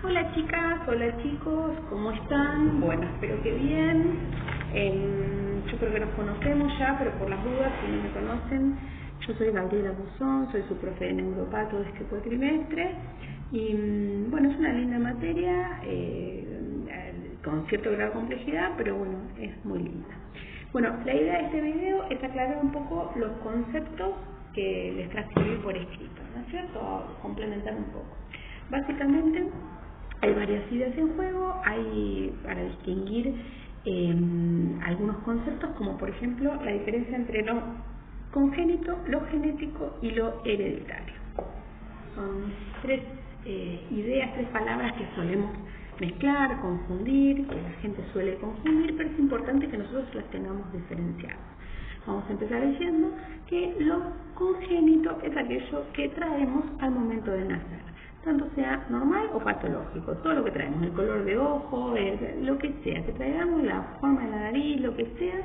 Hola chicas, hola chicos, ¿cómo están? Bueno, espero que bien. Yo creo que nos conocemos ya, pero por las dudas, si no me conocen, yo soy Gabriela Buzón, soy su profe de neuropato de este cuatrimestre. Y bueno, es una linda materia, con cierto grado de complejidad, pero bueno, es muy linda. Bueno, la idea de este video es aclarar un poco los conceptos que les transcribí por escrito, ¿no es cierto? Complementar un poco. Básicamente, hay varias ideas en juego, hay para distinguir algunos conceptos, como por ejemplo la diferencia entre lo congénito, lo genético y lo hereditario. Son tres ideas, tres palabras que solemos mezclar, confundir, que la gente suele confundir, pero es importante que nosotros las tengamos diferenciadas. Vamos a empezar diciendo que lo congénito es aquello que traemos al momento de nacer, tanto sea normal o patológico, todo lo que traemos, el color de ojo, lo que sea, que traigamos la forma de la nariz, lo que sea,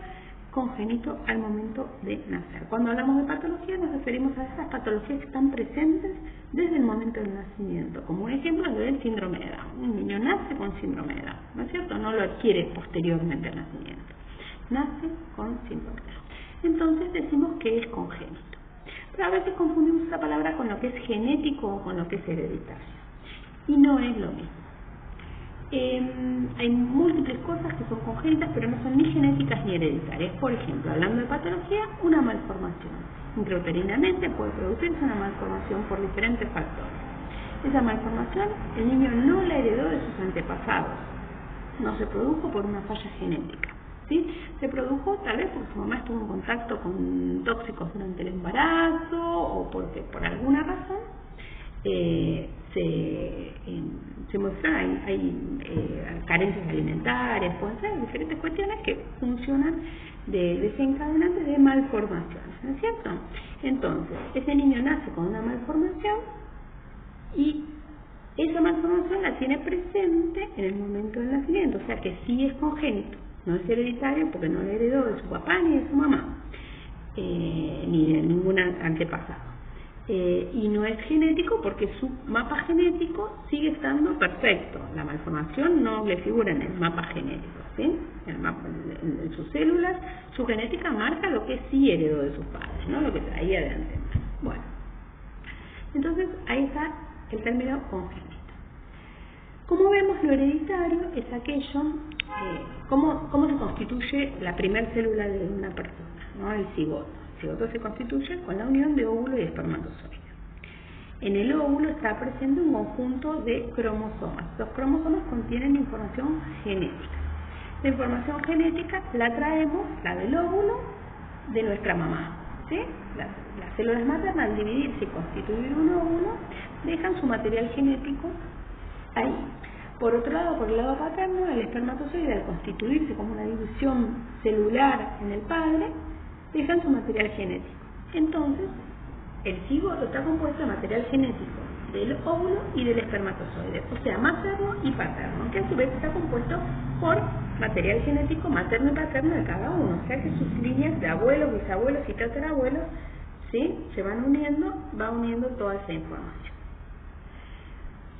congénito al momento de nacer. Cuando hablamos de patología nos referimos a esas patologías que están presentes desde el momento del nacimiento. Como un ejemplo es el síndrome de Down. Un niño nace con síndrome de Down, ¿no es cierto? No lo adquiere posteriormente al nacimiento. Nace con síndrome de Down. Entonces decimos que es congénito. Pero a veces confundimos esa palabra con lo que es genético o con lo que es hereditario. Y no es lo mismo. Hay múltiples cosas que son congénitas, pero no son ni genéticas ni hereditarias. Por ejemplo, hablando de patología, una malformación. Intrauterinamente puede producirse una malformación por diferentes factores. Esa malformación el niño no la heredó de sus antepasados. No se produjo por una falla genética. ¿Sí? Se produjo tal vez porque su mamá estuvo en contacto con tóxicos durante el embarazo o porque por alguna razón se muestran, hay carencias alimentarias, pueden ser diferentes cuestiones que funcionan de desencadenantes de malformaciones, ¿no es cierto? Entonces, ese niño nace con una malformación y esa malformación la tiene presente en el momento del nacimiento, o sea que sí es congénito, no es hereditario porque no lo heredó de su papá ni de su mamá, ni de ningún antepasado. Y no es genético porque su mapa genético sigue estando perfecto. La malformación no le figura en el mapa genético, ¿sí? En sus células, su genética marca lo que sí heredó de sus padres, ¿no? Lo que traía de antemano. Bueno, entonces ahí está el término congénito. Como vemos, lo hereditario es aquello, cómo se constituye la primera célula de una persona, ¿no? El cigoto. El cigoto se constituye con la unión de óvulo y espermatozoide. En el óvulo está presente un conjunto de cromosomas. Los cromosomas contienen información genética. La información genética la traemos, la del óvulo, de nuestra mamá, ¿sí? Las células maternas, al dividirse y constituir un óvulo, dejan su material genético ahí. Por otro lado, por el lado paterno, el espermatozoide, al constituirse como una división celular en el padre, dejan su material genético. Entonces, el cigoto está compuesto de material genético del óvulo y del espermatozoide, o sea, materno y paterno, que a su vez está compuesto por material genético materno y paterno de cada uno, o sea que sus líneas de abuelos, bisabuelos y tatarabuelos, ¿sí?, se van uniendo, va uniendo toda esa información.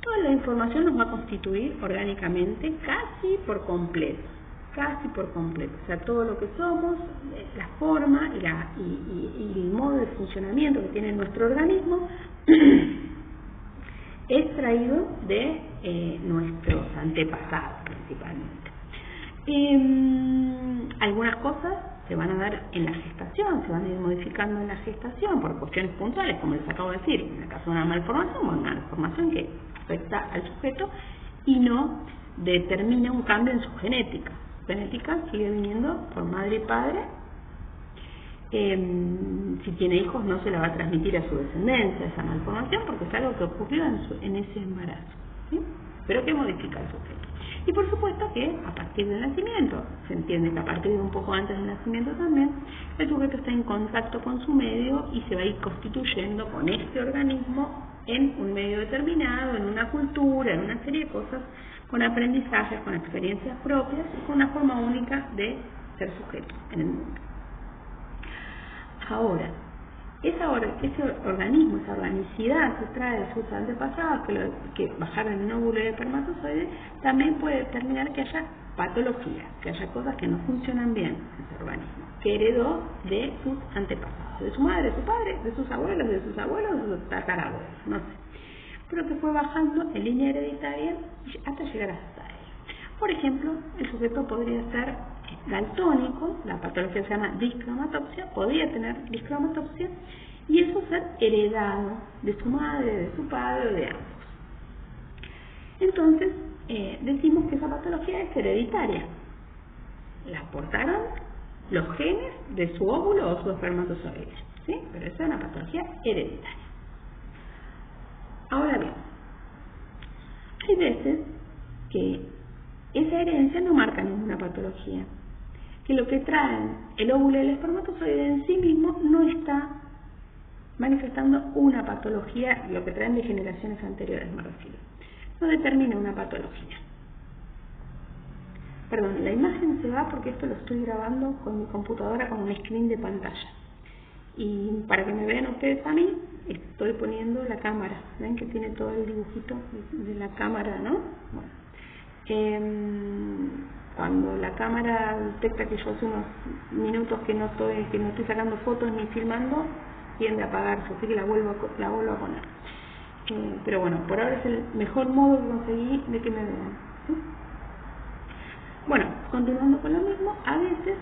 Toda la información nos va a constituir orgánicamente casi por completo, o sea, todo lo que somos, la forma y el modo de funcionamiento que tiene nuestro organismo es traído de nuestros antepasados principalmente. Algunas cosas se van a dar en la gestación, se van a ir modificando en la gestación por cuestiones puntuales, como les acabo de decir, en el caso de una malformación, una malformación que afecta al sujeto y no determina un cambio en su genética. Su genética sigue viniendo por madre y padre. Si tiene hijos no se la va a transmitir a su descendencia esa malformación porque es algo que ocurrió en ese embarazo, ¿sí? Pero que modifica el sujeto. Y por supuesto que a partir del nacimiento, se entiende que a partir de un poco antes del nacimiento también, el sujeto está en contacto con su medio y se va a ir constituyendo con este organismo en un medio determinado, en una cultura, en una serie de cosas, con aprendizajes, con experiencias propias y con una forma única de ser sujeto en el mundo. Ahora, ese organismo, esa organicidad que trae de sus antepasados, que bajaron en óvulo y espermatozoide, también puede determinar que haya patología, que haya cosas que no funcionan bien en ese organismo, que heredó de sus antepasados, de su madre, de su padre, de sus abuelos, de sus tatarabuelos, no sé. Pero que fue bajando en línea hereditaria hasta llegar hasta él. Por ejemplo, el sujeto podría ser daltónico, la patología se llama discromatopsia, podría tener discromatopsia, y eso ser heredado de su madre, de su padre o de ambos. Entonces, decimos que esa patología es hereditaria. La aportaron los genes de su óvulo o su espermatozoide, ¿sí? Pero esa es una patología hereditaria. Ahora bien, hay veces que esa herencia no marca ninguna patología, que lo que traen el óvulo y el espermatozoide en sí mismo no está manifestando una patología, lo que traen de generaciones anteriores me refiero, no determina una patología. Perdón, la imagen se va porque esto lo estoy grabando con mi computadora con un screen de pantalla. Y para que me vean ustedes a mí, estoy poniendo la cámara. ¿Ven que tiene todo el dibujito de la cámara, no? Bueno, cuando la cámara detecta que yo hace unos minutos que no estoy sacando fotos ni filmando, tiende a apagarse, así que la vuelvo a poner. Pero bueno, por ahora es el mejor modo que conseguí de que me vean, ¿sí? Bueno, continuando con lo mismo, a veces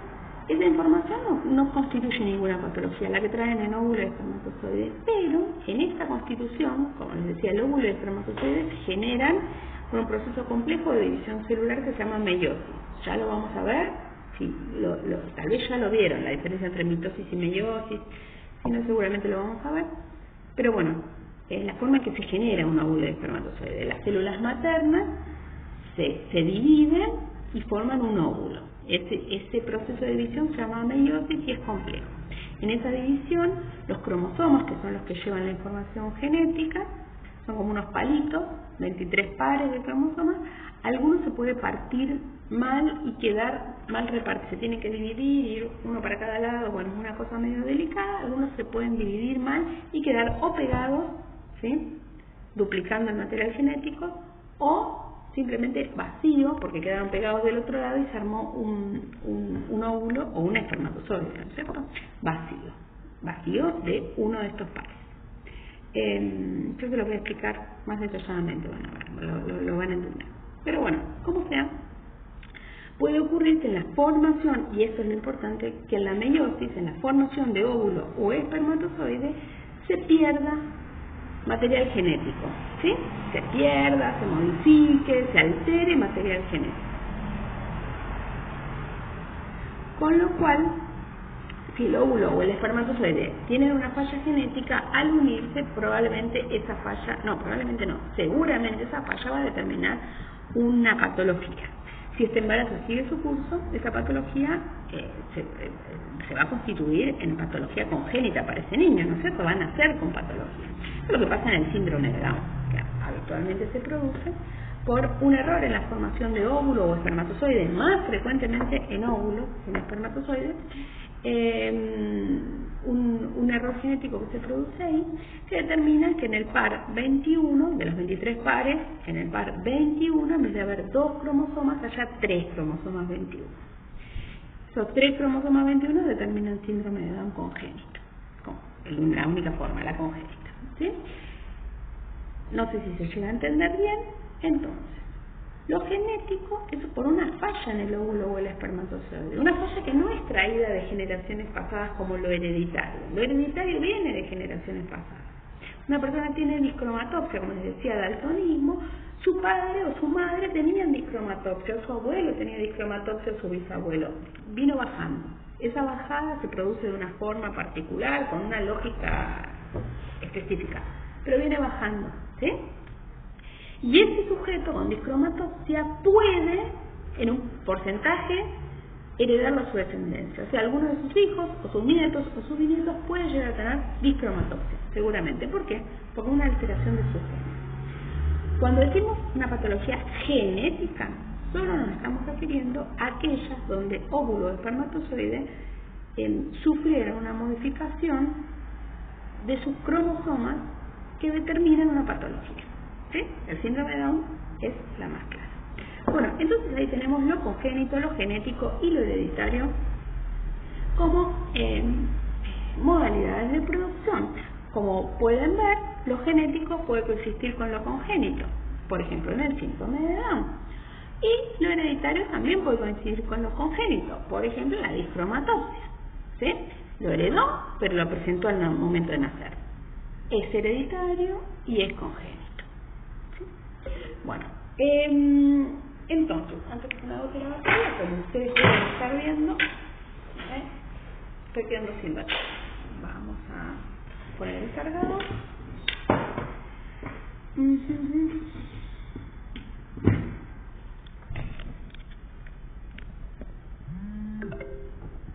esa información no constituye ninguna patología, la que traen en óvulo y espermatozoide, pero en esta constitución, como les decía, el óvulo y el espermatozoide se generan por un proceso complejo de división celular que se llama meiosis. Ya lo vamos a ver, sí, tal vez ya lo vieron, la diferencia entre mitosis y meiosis, si no seguramente lo vamos a ver, pero bueno, es la forma en que se genera un óvulo y espermatozoide. Las células maternas se dividen y forman un óvulo. Ese proceso de división se llama meiosis y es complejo. En esa división, los cromosomas, que son los que llevan la información genética, son como unos palitos, 23 pares de cromosomas. Algunos se puede partir mal y quedar mal repartido. Se tiene que dividir, ir uno para cada lado, bueno, es una cosa medio delicada. Algunos se pueden dividir mal y quedar o pegados, ¿sí?, duplicando el material genético, o simplemente vacío, porque quedaron pegados del otro lado y se armó un óvulo o un espermatozoide, ¿no es cierto? Vacío de uno de estos pares. Yo se lo voy a explicar más detalladamente, lo van a entender. Pero bueno, como sea, puede ocurrir que en la formación, y esto es lo importante, que en la meiosis, en la formación de óvulo o espermatozoide, se pierda material genético, ¿sí? Se pierda, se modifique, se altere material genético. Con lo cual, si el óvulo o el espermatozoide tienen una falla genética, al unirse seguramente esa falla va a determinar una patología. Si este embarazo sigue su curso, esa patología se va a constituir en patología congénita para ese niño, ¿no es cierto? Van a nacer con patología. Es lo que pasa en el síndrome de Down, que habitualmente se produce por un error en la formación de óvulo o espermatozoide, más frecuentemente en óvulo, en espermatozoide, un error genético que se produce ahí, que determina que en el par 21, de los 23 pares, en el par 21, en vez de haber 2 cromosomas, haya 3 cromosomas 21. Esos 3 cromosomas 21 determinan síndrome de Down congénito, la única forma, la congénita, ¿sí? No sé si se llega a entender bien. Entonces, lo genético es por una falla en el óvulo o el espermatozoide, una falla que no es traída de generaciones pasadas como lo hereditario. Lo hereditario viene de generaciones pasadas. Una persona tiene discromatopsia, como les decía, daltonismo, su padre o su madre tenían discromatopsia, o su abuelo tenía discromatopsia, o su bisabuelo. Vino bajando. Esa bajada se produce de una forma particular, con una lógica específica, pero viene bajando, ¿sí? Y ese sujeto con discromatopsia puede, en un porcentaje, heredarlo a su descendencia. O sea, alguno de sus hijos, o sus nietos, o sus bisnietos pueden llegar a tener discromatopsia, seguramente. ¿Por qué? Por una alteración de sus genes. Cuando decimos una patología genética, solo nos estamos refiriendo a aquellas donde óvulo o espermatozoide sufrieron una modificación de sus cromosomas que determinan una patología. ¿Sí? El síndrome de Down es la más clara. Bueno, entonces ahí tenemos lo congénito, lo genético y lo hereditario como modalidades de producción. Como pueden ver, lo genético puede coexistir con lo congénito, por ejemplo en el síndrome de Down. Y lo hereditario también puede coincidir con lo congénito, por ejemplo en la discromatopsia. ¿Sí? Lo heredó, pero lo presentó en el momento de nacer. Es hereditario y es congénito. ¿Sí? Bueno, entonces, antes que se me agote la batería, como ustedes pueden estar viendo, estoy quedando sin batería. Vamos a poner el cargador.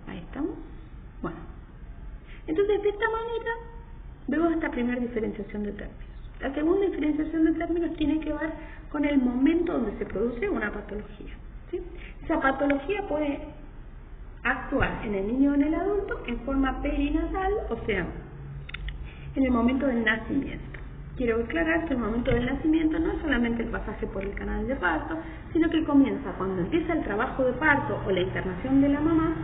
Ahí estamos. Bueno, entonces de esta manera vemos esta primera diferenciación de términos. La segunda diferenciación de términos tiene que ver con el momento donde se produce una patología. ¿Sí? Esa patología puede actuar en el niño o en el adulto en forma perinatal, o sea, en el momento del nacimiento. Quiero aclarar que el momento del nacimiento no es solamente el pasaje por el canal de parto, sino que comienza cuando empieza el trabajo de parto o la internación de la mamá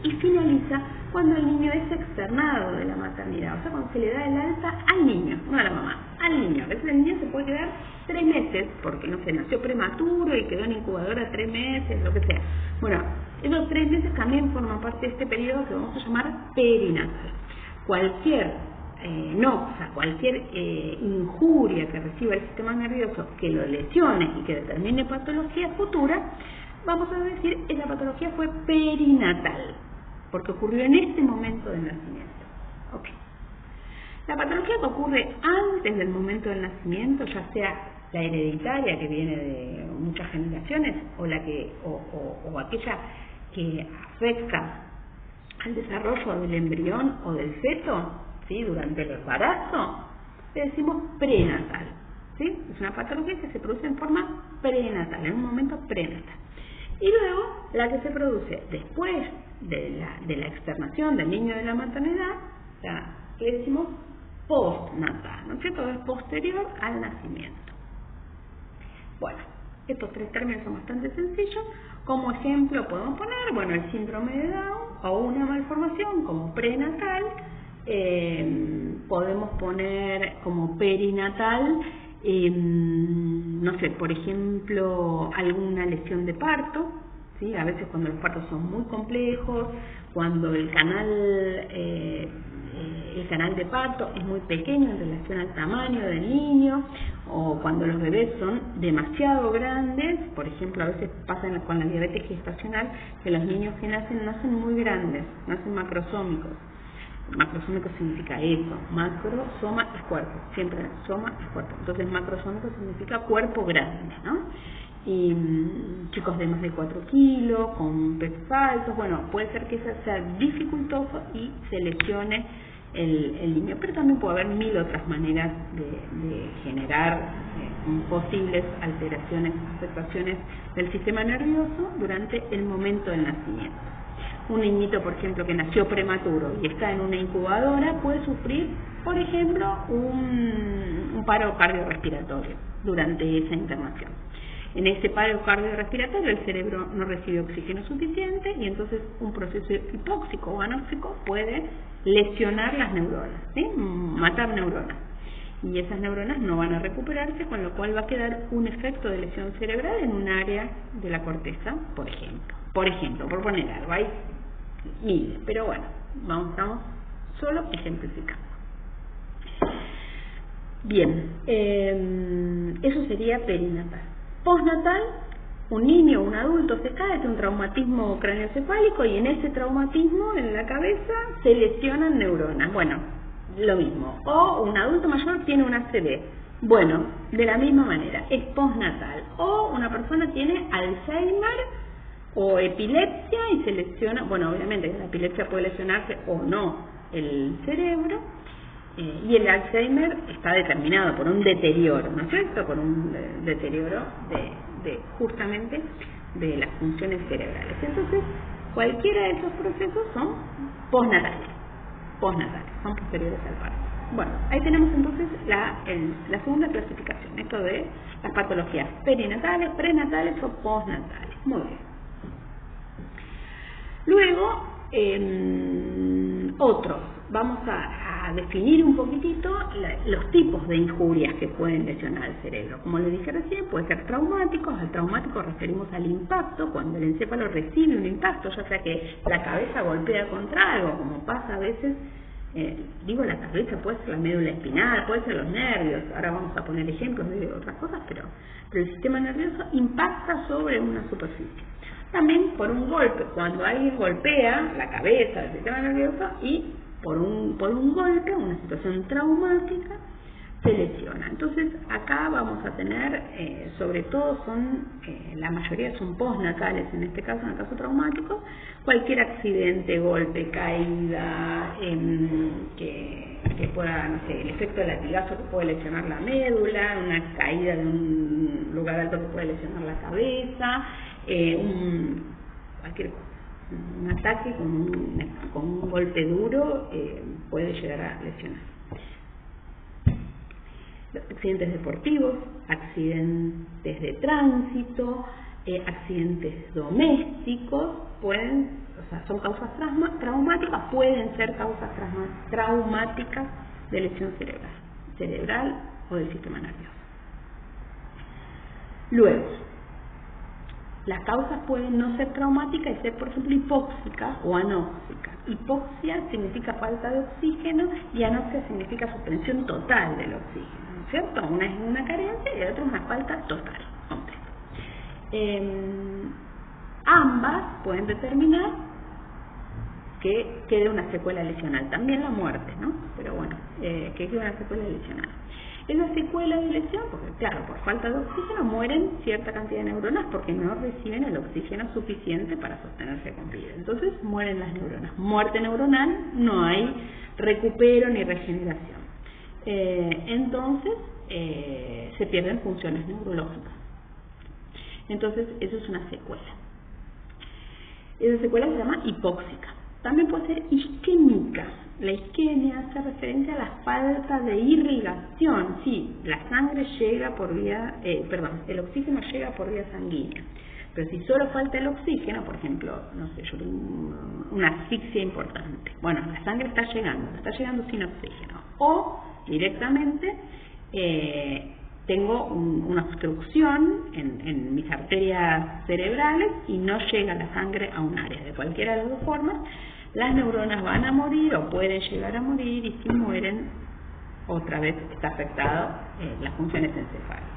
y finaliza cuando el niño es externado de la maternidad, o sea, cuando se le da el alta al niño, no a la mamá, al niño. A veces el niño se puede quedar 3 meses, porque no sé, nació prematuro y quedó en incubadora 3 meses, lo que sea. Bueno, esos 3 meses también forman parte de este periodo que vamos a llamar perinatal. Cualquier noxa, cualquier injuria que reciba el sistema nervioso que lo lesione y que determine patología futura, vamos a decir que la patología fue perinatal, porque ocurrió en este momento del nacimiento. Okay. La patología que ocurre antes del momento del nacimiento, ya sea la hereditaria que viene de muchas generaciones o la que o aquella que afecta al desarrollo del embrión o del feto, ¿sí? Durante el embarazo, le decimos prenatal. ¿Sí? Es una patología que se produce en forma prenatal, en un momento prenatal. Y luego, la que se produce después de la externación del niño de la maternidad, le decimos postnatal, ¿no es cierto? Es posterior al nacimiento. Bueno, estos 3 términos son bastante sencillos. Como ejemplo podemos poner, bueno, el síndrome de Down o una malformación como prenatal. Podemos poner como perinatal, no sé, por ejemplo, alguna lesión de parto, ¿sí? A veces cuando los partos son muy complejos, cuando el canal de parto es muy pequeño en relación al tamaño del niño, o cuando los bebés son demasiado grandes. Por ejemplo, a veces pasa con la diabetes gestacional que los niños que nacen muy grandes, nacen macrosómicos. Macrosómico significa eso, macro, soma es cuerpo, siempre soma es cuerpo. Entonces macrosómico significa cuerpo grande, ¿no? Y chicos de más de 4 kilos, con pesos altos, bueno, puede ser que eso sea dificultoso y se lesione el niño, pero también puede haber 1000 otras maneras de generar posibles alteraciones, afectaciones del sistema nervioso durante el momento del nacimiento. Un niñito, por ejemplo, que nació prematuro y está en una incubadora puede sufrir, por ejemplo, un paro cardiorrespiratorio durante esa internación. En ese paro cardiorrespiratorio el cerebro no recibe oxígeno suficiente y entonces un proceso hipóxico o anóxico puede lesionar las neuronas, ¿sí? Matar neuronas. Y esas neuronas no van a recuperarse, con lo cual va a quedar un efecto de lesión cerebral en un área de la corteza, por ejemplo, por poner algo, hay miles, pero bueno, estamos solo ejemplificando. Bien, eso sería perinatal. Postnatal, un niño o un adulto se cae, tiene un traumatismo craneoencefálico y en ese traumatismo en la cabeza se lesionan neuronas. Bueno, lo mismo. O un adulto mayor tiene una ACV. Bueno, de la misma manera, es postnatal. O una persona tiene Alzheimer o epilepsia y se lesiona, bueno, obviamente la epilepsia puede lesionarse o no el cerebro, y el Alzheimer está determinado por un deterioro, ¿no es cierto? Por un deterioro justamente de las funciones cerebrales. Entonces, cualquiera de esos procesos son postnatales. postnatales, son posteriores al parto. Bueno, ahí tenemos entonces la segunda clasificación, esto de las patologías perinatales, prenatales o postnatales. Muy bien. Luego, otros, vamos a definir un poquitito los tipos de injurias que pueden lesionar el cerebro. Como les dije recién, pueden ser traumáticos. Al traumático referimos al impacto, cuando el encéfalo recibe un impacto, ya sea que la cabeza golpea contra algo, como pasa a veces. La cabeza puede ser la médula espinal, puede ser los nervios, ahora vamos a poner ejemplos de otras cosas, pero el sistema nervioso impacta sobre una superficie. También por un golpe, cuando alguien golpea la cabeza del sistema nervioso y por un golpe, una situación traumática, se lesiona. Entonces acá vamos a tener, sobre todo la mayoría son postnatales, en este caso, en el caso traumático, cualquier accidente, golpe, caída, que pueda, no sé, el efecto del latigazo que puede lesionar la médula, una caída de un lugar alto que puede lesionar la cabeza, cualquier cosa. Un ataque con un golpe duro puede llegar a lesionar. Accidentes deportivos, accidentes de tránsito, accidentes domésticos, son causas traumáticas, pueden ser causas traumáticas de lesión cerebral o del sistema nervioso. Luego, las causas pueden no ser traumáticas y ser, por ejemplo, hipóxicas o anóxicas. Hipoxia significa falta de oxígeno y anoxia significa suspensión total del oxígeno, ¿no es cierto? Una es una carencia y la otra es una falta total, completa. Ambas pueden determinar que quede una secuela lesional, también la muerte, ¿no? Pero bueno, que quede una secuela lesional. Esa secuela de lesión, porque claro, por falta de oxígeno mueren cierta cantidad de neuronas porque no reciben el oxígeno suficiente para sostenerse con vida. Entonces mueren las neuronas. Muerte neuronal, no hay recupero ni regeneración. Entonces se pierden funciones neurológicas. Entonces eso es una secuela. Esa secuela se llama hipóxica. También puede ser isquémica. La isquemia hace referencia a la falta de irrigación. Sí, la sangre llega por vía, el oxígeno llega por vía sanguínea. Pero si solo falta el oxígeno, por ejemplo, no sé, yo tengo una asfixia importante. Bueno, la sangre está llegando sin oxígeno. O directamente tengo una obstrucción en mis arterias cerebrales y no llega la sangre a un área. De cualquiera de las dos formas, las neuronas van a morir o pueden llegar a morir, y si mueren, otra vez está afectado las funciones encefálicas.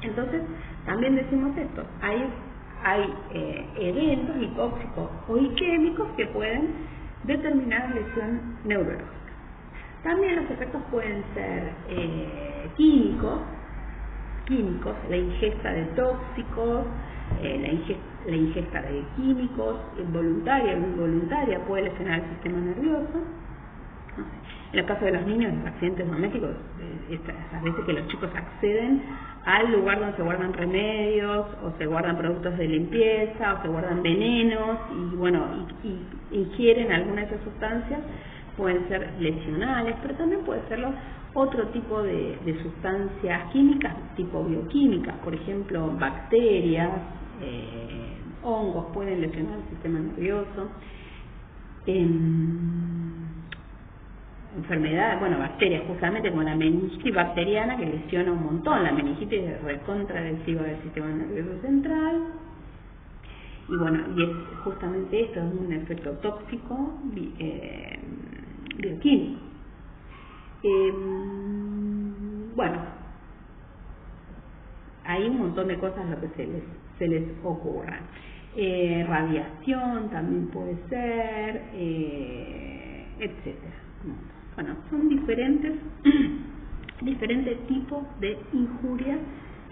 Entonces, también decimos esto, hay eventos hipóxicos o isquémicos que pueden determinar lesión neurológica. También los efectos pueden ser químicos, la ingesta de tóxicos, la ingesta de químicos, voluntaria o involuntaria, puede lesionar el sistema nervioso. En el caso de los niños, los accidentes domésticos, esas veces que los chicos acceden al lugar donde se guardan remedios, o se guardan productos de limpieza, o se guardan venenos, y ingieren alguna de esas sustancias, pueden ser lesionales, pero también puede serlo otro tipo de sustancias químicas, tipo bioquímicas, por ejemplo, bacterias, hongos pueden lesionar el sistema nervioso, enfermedades, bacterias, justamente como la meningitis bacteriana, que lesiona un montón. La meningitis es recontraalesiva del sistema nervioso central, y es justamente esto, es un efecto tóxico bioquímico. Hay un montón de cosas lo que se les ocurra. Radiación también puede ser, etcétera. Son diferentes tipos de injurias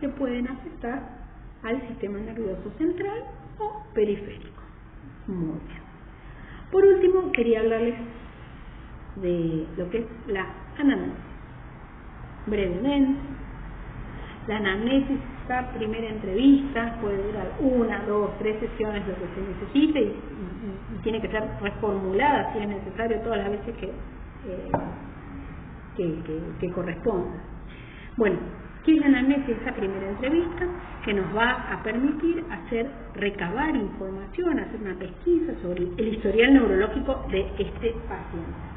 que pueden afectar al sistema nervioso central o periférico. Muy bien. Por último, quería hablarles de lo que es la anamnesis. Brevemente, la anamnesis esta primera entrevista, puede durar 1, 2, 3 sesiones, lo que se necesite, y tiene que ser reformulada si es necesario todas las veces que corresponda. Bueno, ¿qué es la anamnesis? Esta primera entrevista que nos va a permitir recabar información, hacer una pesquisa sobre el historial neurológico de este paciente.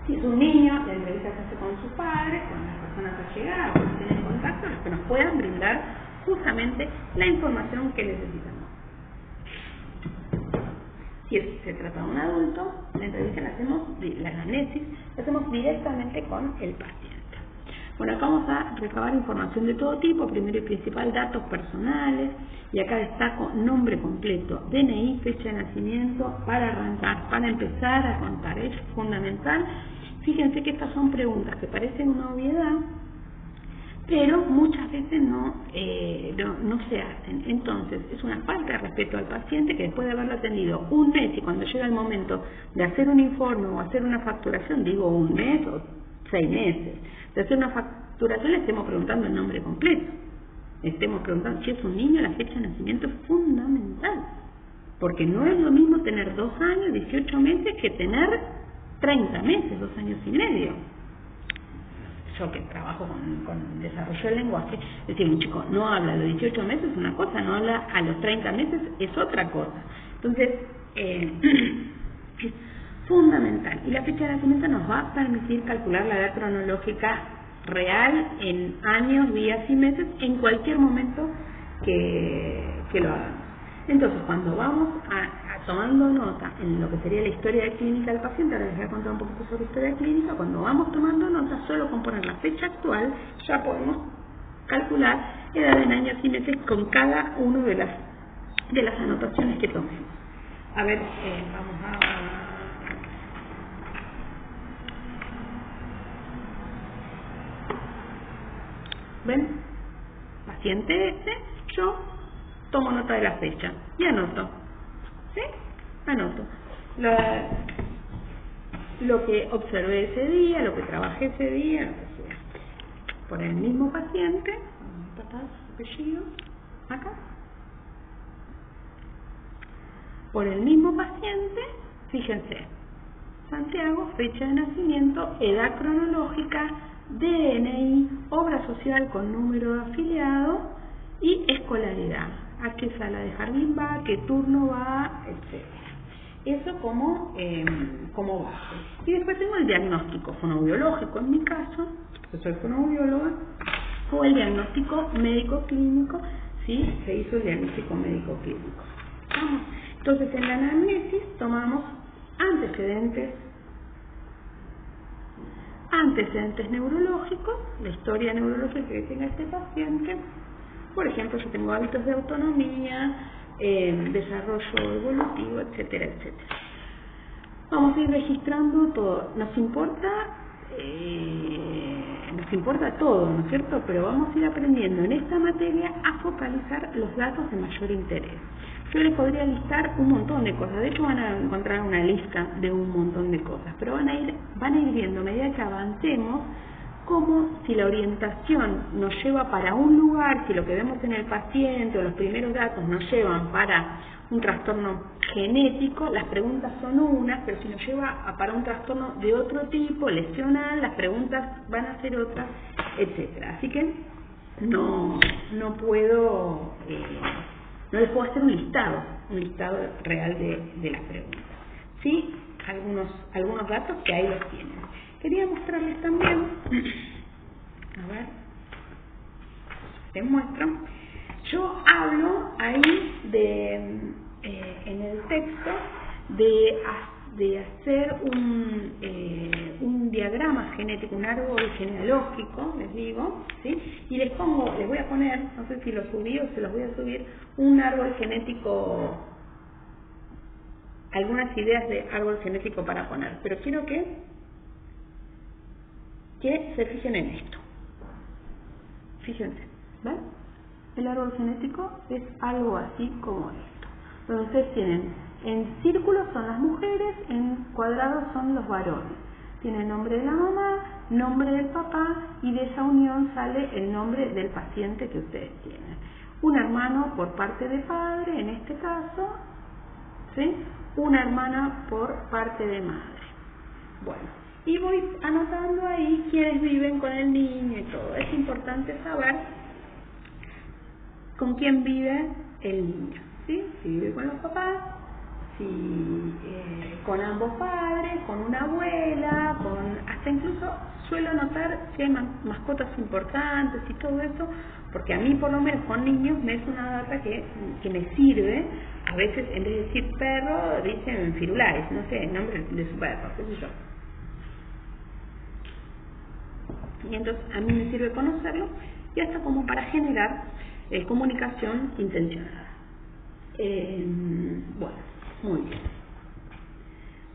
Si es un niño, la entrevista se hace con su padre, con las personas allegadas, que tienen contacto, los que nos puedan brindar justamente la información que necesitamos. Si se trata de un adulto, la entrevista la anamnesis, la hacemos directamente con el paciente. Bueno, acá vamos a recabar información de todo tipo, primero y principal datos personales, y acá destaco nombre completo, DNI, fecha de nacimiento, para arrancar, para empezar a contar, es fundamental. Fíjense que estas son preguntas que parecen una obviedad, pero muchas veces no se hacen. Entonces, es una falta de respeto al paciente que después de haberlo atendido un mes, y cuando llega el momento de hacer un informe o hacer una facturación, digo un mes o 6 meses, de hacer una facturación, le estemos preguntando el nombre completo. Estemos preguntando si es un niño, la fecha de nacimiento es fundamental. Porque no es lo mismo tener 2 años, 18 meses, que tener 30 meses, 2 años y medio. Yo que trabajo con desarrollo del lenguaje, es decir, un chico no habla a los 18 meses es una cosa, no habla a los 30 meses es otra cosa. Entonces, es fundamental. Y la fecha de nacimiento nos va a permitir calcular la edad cronológica real en años, días y meses, en cualquier momento que lo hagamos. Entonces, cuando vamos tomando nota en lo que sería la historia clínica del paciente, ahora les voy a contar un poquito sobre historia clínica, cuando vamos tomando nota, solo con poner la fecha actual, ya podemos calcular edad en años y meses con cada una de las anotaciones que tomemos. A ver, vamos a... ¿Ven? Paciente este, yo tomo nota de la fecha y anoto. ¿Sí? Anoto. Lo que observé ese día, lo que trabajé ese día, lo que sea. Por el mismo paciente, apellido, acá. Por el mismo paciente, fíjense, Santiago, fecha de nacimiento, edad cronológica, DNI, obra social con número de afiliado y escolaridad. ¿A qué sala de jardín va? ¿Qué turno va? Etcétera. Eso como base. Y después tengo el diagnóstico fonoaudiológico, en mi caso, que soy fonoaudióloga, o el diagnóstico médico-clínico, si se hizo el diagnóstico médico-clínico. Vamos. Entonces, en la anamnesis tomamos antecedentes neurológicos, la historia neurológica que tenga este paciente. Por ejemplo, yo tengo hábitos de autonomía, desarrollo evolutivo, etcétera, etcétera. Vamos a ir registrando todo. Nos importa todo, ¿no es cierto? Pero vamos a ir aprendiendo en esta materia a focalizar los datos de mayor interés. Yo les podría listar un montón de cosas, de hecho van a encontrar una lista de un montón de cosas, pero van a ir viendo a medida que avancemos como si la orientación nos lleva para un lugar, si lo que vemos en el paciente o los primeros datos nos llevan para un trastorno genético, las preguntas son unas, pero si nos lleva para un trastorno de otro tipo, lesional, las preguntas van a ser otras, etcétera. Así que no les puedo hacer un listado real de las preguntas. Sí, algunos datos que ahí los tienen. Quería mostrarles también, a ver, les muestro. Yo hablo ahí en el texto de hacer un diagrama genético, un árbol genealógico, les digo, ¿sí? Y les voy a poner, no sé si lo subí o se los voy a subir, un árbol genético, algunas ideas de árbol genético para poner, pero quiero que se fijen en esto. Fíjense, ¿ven? El árbol genético es algo así como esto. Donde ustedes tienen, en círculos son las mujeres, en cuadrados son los varones. Tiene el nombre de la mamá, nombre del papá, y de esa unión sale el nombre del paciente que ustedes tienen. Un hermano por parte de padre, en este caso, ¿sí? Una hermana por parte de madre. Bueno, y voy anotando ahí quiénes viven con el niño y todo. Es importante saber con quién vive el niño, ¿sí? Si vive con los papás, si con ambos padres, con una abuela, hasta incluso suelo anotar si hay mascotas importantes y todo eso, porque a mí por lo menos con niños me es una data que me sirve. A veces en vez de decir perro dicen firularis, no sé, el nombre de su perro, qué sé yo. Y entonces a mí me sirve conocerlo, y hasta como para generar comunicación intencionada. Bueno, muy bien.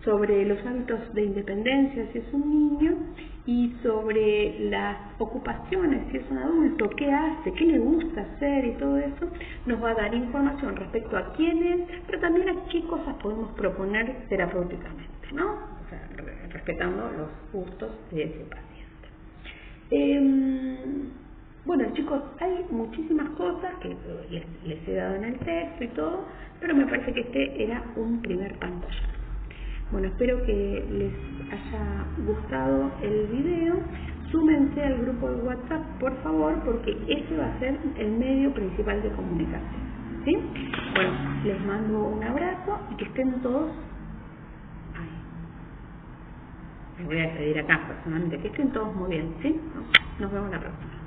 Sobre los hábitos de independencia si es un niño, y sobre las ocupaciones si es un adulto, qué hace, qué le gusta hacer y todo eso, nos va a dar información respecto a quién es, pero también a qué cosas podemos proponer terapéuticamente, ¿no? O sea, respetando los gustos de ese paciente. Bueno, chicos, hay muchísimas cosas que les he dado en el texto y todo, pero me parece que este era un primer pantallazo. Bueno, espero que les haya gustado el video. Súmense al grupo de WhatsApp, por favor, porque ese va a ser el medio principal de comunicación, ¿sí? Bueno, les mando un abrazo y que estén todos... Les voy a pedir acá personalmente que estén todos muy bien, ¿sí? Nos vemos la próxima.